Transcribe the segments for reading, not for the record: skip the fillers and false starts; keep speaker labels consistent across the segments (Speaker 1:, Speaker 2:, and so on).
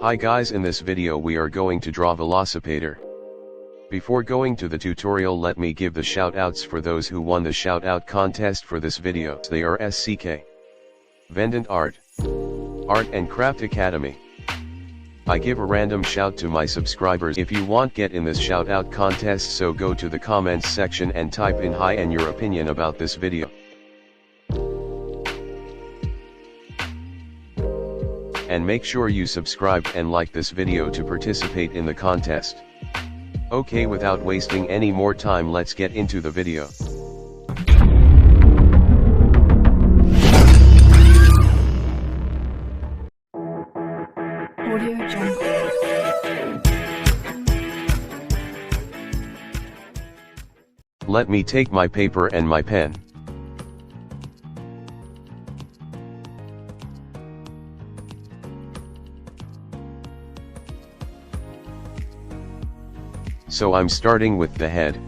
Speaker 1: Hi guys, in this video we are going to draw velociraptor. Before going to the tutorial, let me give the shout outs for those who won the shout out contest for this video. They are SCK, Vendant Art and Craft Academy. I give a random shout to my subscribers. If you want get in this shout out contest, so go to the comments section and type in hi and your opinion about this video. And make sure you subscribe and like this video to participate in the contest. Okay, without wasting any more time, let's get into the video. Let me take my paper and my pen. So I'm starting with the head.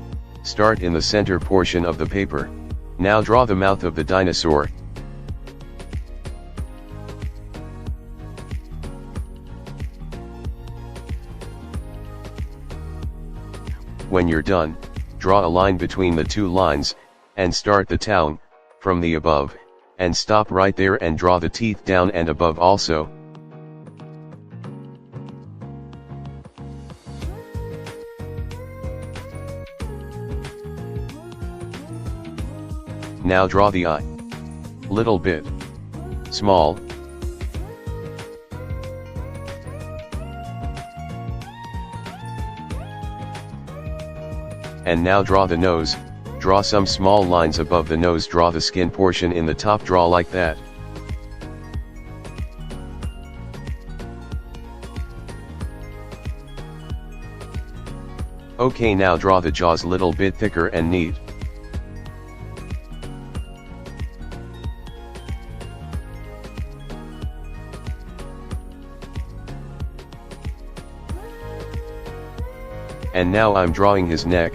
Speaker 1: Start in the center portion of the paper. Now draw the mouth of the dinosaur. When you're done, draw a line between the two lines, and start the tongue from the above, and stop right there and draw the teeth down and above also. Now draw the eye. Little bit small. And now draw the nose. Draw some small lines above the nose. Draw the skin portion in the top. Draw like that. Okay, now draw the jaws little bit thicker and neat. And now I'm drawing his neck.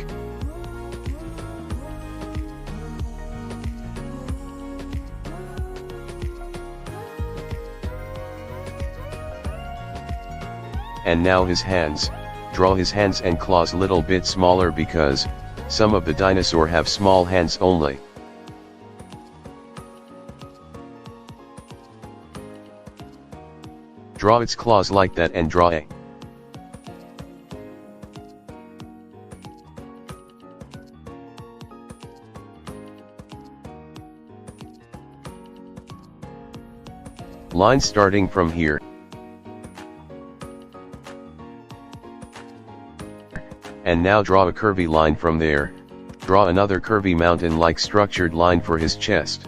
Speaker 1: And now his hands. Draw his hands and claws little bit smaller because some of the dinosaur have small hands only. Draw its claws like that and draw a line starting from here. And now draw a curvy line from there. Draw another curvy mountain-like structured line for his chest.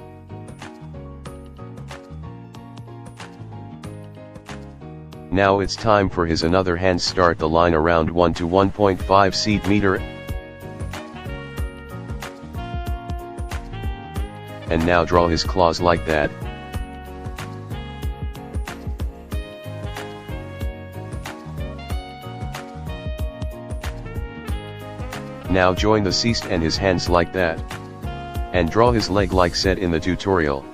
Speaker 1: Now it's time for his another hand. Start the line around 1 to 1.5 cm. And now draw his claws like that. Now join the chest and his hands like that. And draw his leg like said in the tutorial.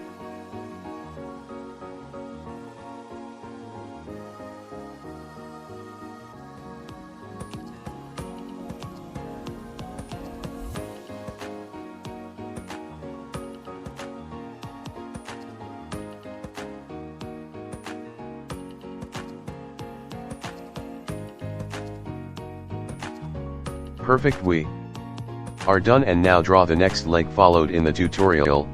Speaker 1: Perfect, we are done, and now draw the next leg followed in the tutorial.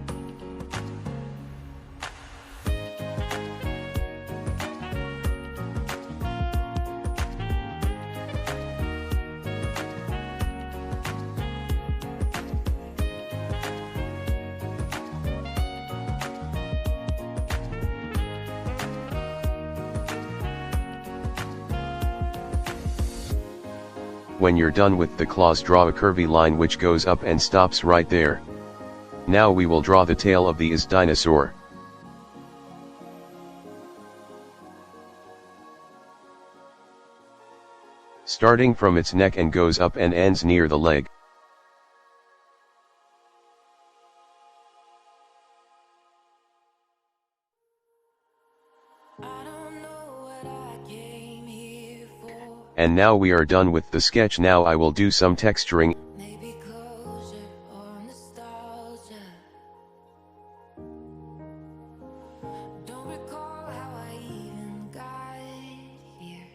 Speaker 1: When you're done with the claws, draw a curvy line which goes up and stops right there. Now we will draw the tail of the dinosaur. Starting from its neck and goes up and ends near the leg.
Speaker 2: I don't know what I gave
Speaker 1: And now we are done with the sketch. Now I will do some texturing.
Speaker 2: Maybe closure or nostalgia. Don't recall how I even got here.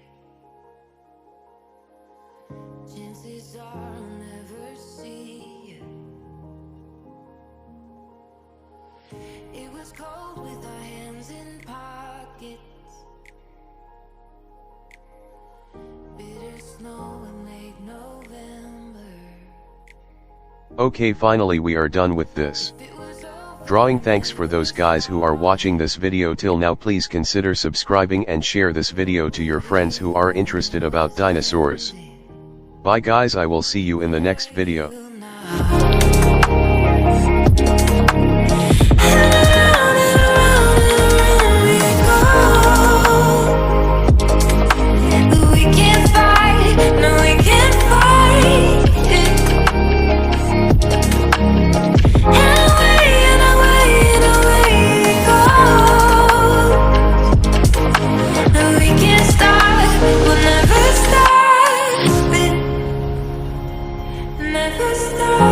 Speaker 2: Chances are I'll never see you. It was cold with our hands in pockets. Bitter snow in late November.
Speaker 1: Okay, finally we are done with this drawing. Thanks for those guys who are watching this video till now. Please consider subscribing and share this video to your friends who are interested about dinosaurs. Bye guys, I will see you in the next video.
Speaker 2: Never stop.